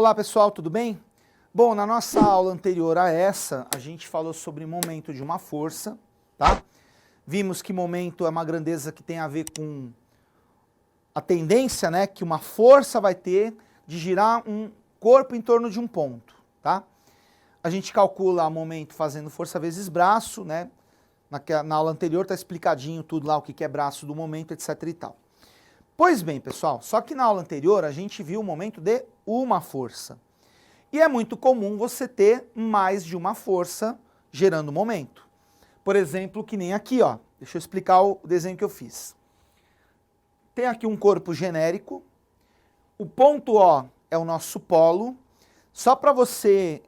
Olá pessoal, tudo bem? Bom, na nossa aula anterior a essa, a gente falou sobre momento de uma força, tá? Vimos que momento é uma grandeza que tem a ver com a tendência, né, que uma força vai ter de girar um corpo em torno de um ponto, tá? A gente calcula momento fazendo força vezes braço, né? Na aula anterior está explicadinho tudo lá, o que é braço do momento, etc e tal. Pois bem, pessoal, só que na aula anterior a gente viu o momento de uma força. E é muito comum você ter mais de uma força gerando momento. Por exemplo, que nem aqui, ó. Deixa eu explicar o desenho que eu fiz. Tem aqui um corpo genérico. O ponto O é o nosso polo. Só para você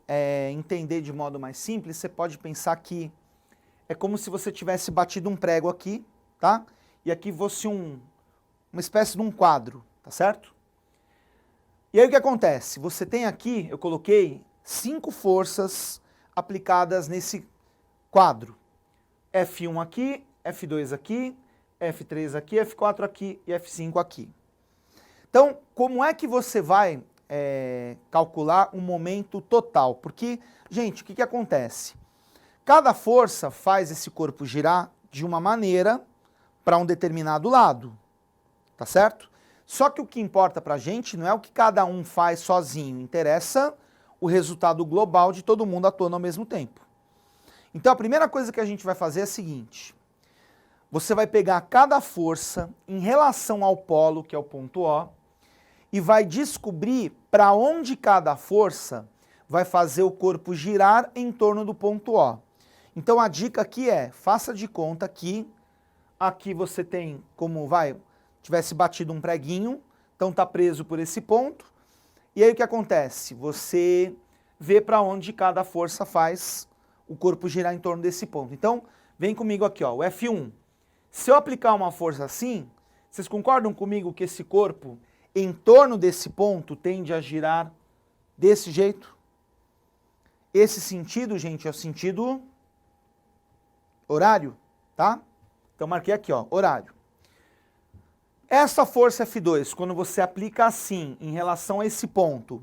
entender de modo mais simples, você pode pensar que é como se você tivesse batido um prego aqui, tá? E aqui fosse uma espécie de um quadro, tá certo? E aí o que acontece? Você tem aqui, eu coloquei 5 forças aplicadas nesse quadro. F1 aqui, F2 aqui, F3 aqui, F4 aqui e F5 aqui. Então, como é que você vai calcular um momento total? Porque, gente, o que acontece? Cada força faz esse corpo girar de uma maneira para um determinado lado, tá certo? Só que o que importa pra gente não é o que cada um faz sozinho, interessa o resultado global de todo mundo atuando ao mesmo tempo. Então a primeira coisa que a gente vai fazer é a seguinte: você vai pegar cada força em relação ao polo, que é o ponto O, e vai descobrir para onde cada força vai fazer o corpo girar em torno do ponto O. Então a dica aqui é, faça de conta que aqui você tem como tivesse batido um preguinho, então está preso por esse ponto. E aí o que acontece? Você vê para onde cada força faz o corpo girar em torno desse ponto. Então, vem comigo aqui, ó, o F1. Se eu aplicar uma força assim, vocês concordam comigo que esse corpo, em torno desse ponto, tende a girar desse jeito? Esse sentido, gente, é o sentido horário, tá? Então, marquei aqui, ó, horário. Essa força F2, quando você aplica assim, em relação a esse ponto,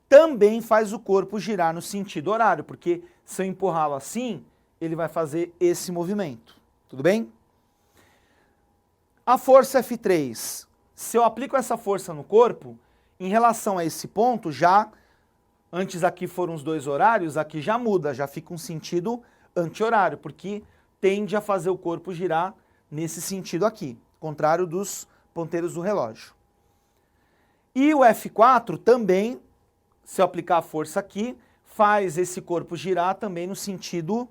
também faz o corpo girar no sentido horário, porque se eu empurrá-lo assim, ele vai fazer esse movimento. Tudo bem? A força F3, se eu aplico essa força no corpo, em relação a esse ponto, antes aqui foram os dois horários, aqui já muda, já fica um sentido anti-horário, porque tende a fazer o corpo girar nesse sentido aqui, contrário dos ponteiros do relógio. E o F4 também, se eu aplicar a força aqui, faz esse corpo girar também no sentido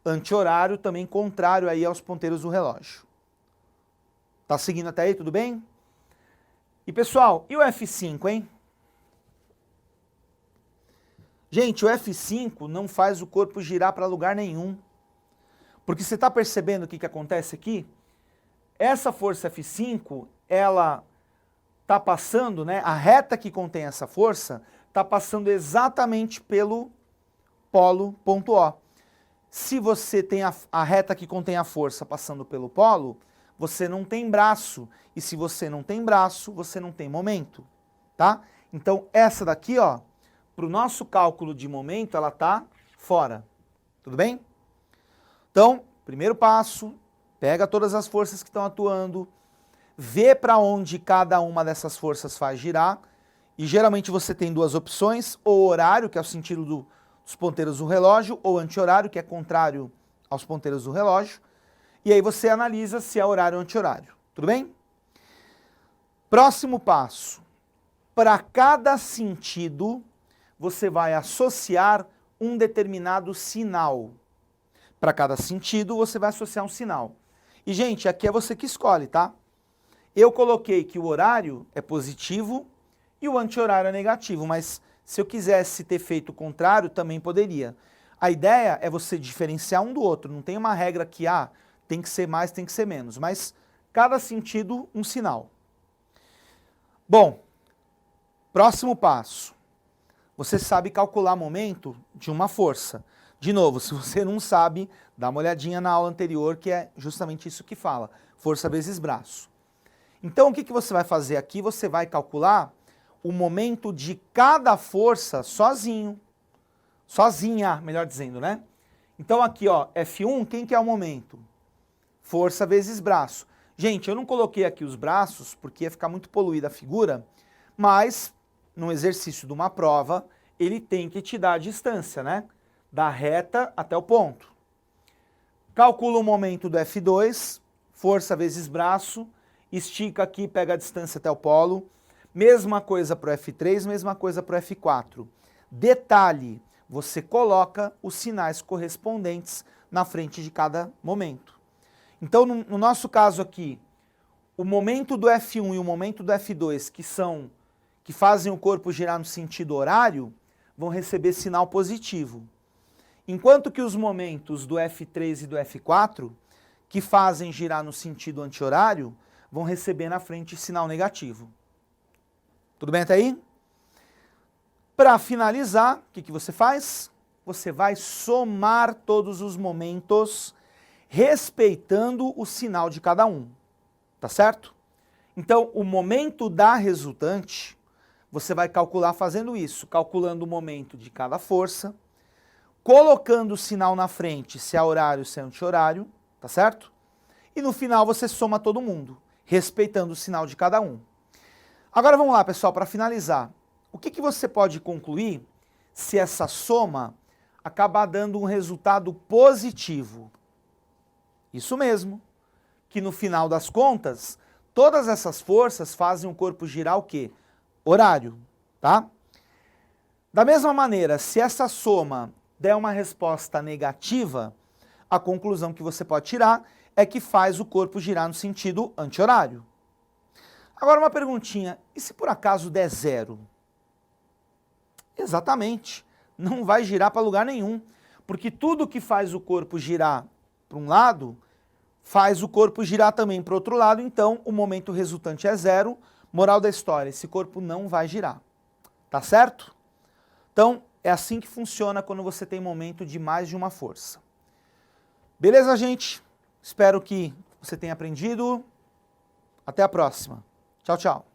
anti-horário, também contrário aí aos ponteiros do relógio. Tá seguindo até aí, tudo bem? E pessoal, e o F5, hein? Gente, o F5 não faz o corpo girar para lugar nenhum. Porque você está percebendo o que acontece aqui? Essa força F5, ela está passando, né? A reta que contém essa força está passando exatamente pelo polo ponto O. Se você tem a reta que contém a força passando pelo polo, você não tem braço. E se você não tem braço, você não tem momento, tá? Então essa daqui, ó, para o nosso cálculo de momento, ela está fora. Tudo bem? Então, primeiro passo, pega todas as forças que estão atuando, vê para onde cada uma dessas forças faz girar, e geralmente você tem duas opções, ou horário, que é o sentido dos ponteiros do relógio, ou anti-horário, que é contrário aos ponteiros do relógio, e aí você analisa se é horário ou anti-horário. Tudo bem? Próximo passo. Para cada sentido, você vai associar um determinado sinal. Para cada sentido, você vai associar um sinal. E, gente, aqui é você que escolhe, tá? Eu coloquei que o horário é positivo e o anti-horário é negativo, mas se eu quisesse ter feito o contrário, também poderia. A ideia é você diferenciar um do outro, não tem uma regra que, tem que ser mais, tem que ser menos, mas cada sentido, um sinal. Bom, próximo passo. Você sabe calcular momento de uma força. De novo, se você não sabe, dá uma olhadinha na aula anterior, que é justamente isso que fala, força vezes braço. Então, o que você vai fazer aqui? Você vai calcular o momento de cada força sozinho. Sozinha, melhor dizendo, né? Então aqui, ó, F1, quem que é o momento? Força vezes braço. Gente, eu não coloquei aqui os braços porque ia ficar muito poluída a figura, mas no exercício de uma prova, ele tem que te dar a distância, né? Da reta até o ponto. Calcula o momento do F2, força vezes braço, estica aqui, pega a distância até o polo. Mesma coisa para o F3, mesma coisa para o F4. Detalhe, você coloca os sinais correspondentes na frente de cada momento. Então, no nosso caso aqui, o momento do F1 e o momento do F2, que fazem o corpo girar no sentido horário, vão receber sinal positivo. Enquanto que os momentos do F3 e do F4, que fazem girar no sentido anti-horário, vão receber na frente sinal negativo. Tudo bem até aí? Para finalizar, o que você faz? Você vai somar todos os momentos respeitando o sinal de cada um. Tá certo? Então, o momento da resultante, você vai calcular fazendo isso, calculando o momento de cada força, colocando o sinal na frente, se é horário, se é anti-horário, tá certo? E no final você soma todo mundo, respeitando o sinal de cada um. Agora vamos lá, pessoal, para finalizar. O que você pode concluir se essa soma acabar dando um resultado positivo? Isso mesmo, que no final das contas, todas essas forças fazem o corpo girar o quê? Horário, tá? Da mesma maneira, se essa soma der uma resposta negativa, a conclusão que você pode tirar é que faz o corpo girar no sentido anti-horário. Agora uma perguntinha, e se por acaso der zero? Exatamente, não vai girar para lugar nenhum, porque tudo que faz o corpo girar para um lado, faz o corpo girar também para o outro lado, então o momento resultante é zero. Moral da história, esse corpo não vai girar, tá certo? Então, é assim que funciona quando você tem momento de mais de uma força. Beleza, gente? Espero que você tenha aprendido. Até a próxima. Tchau, tchau.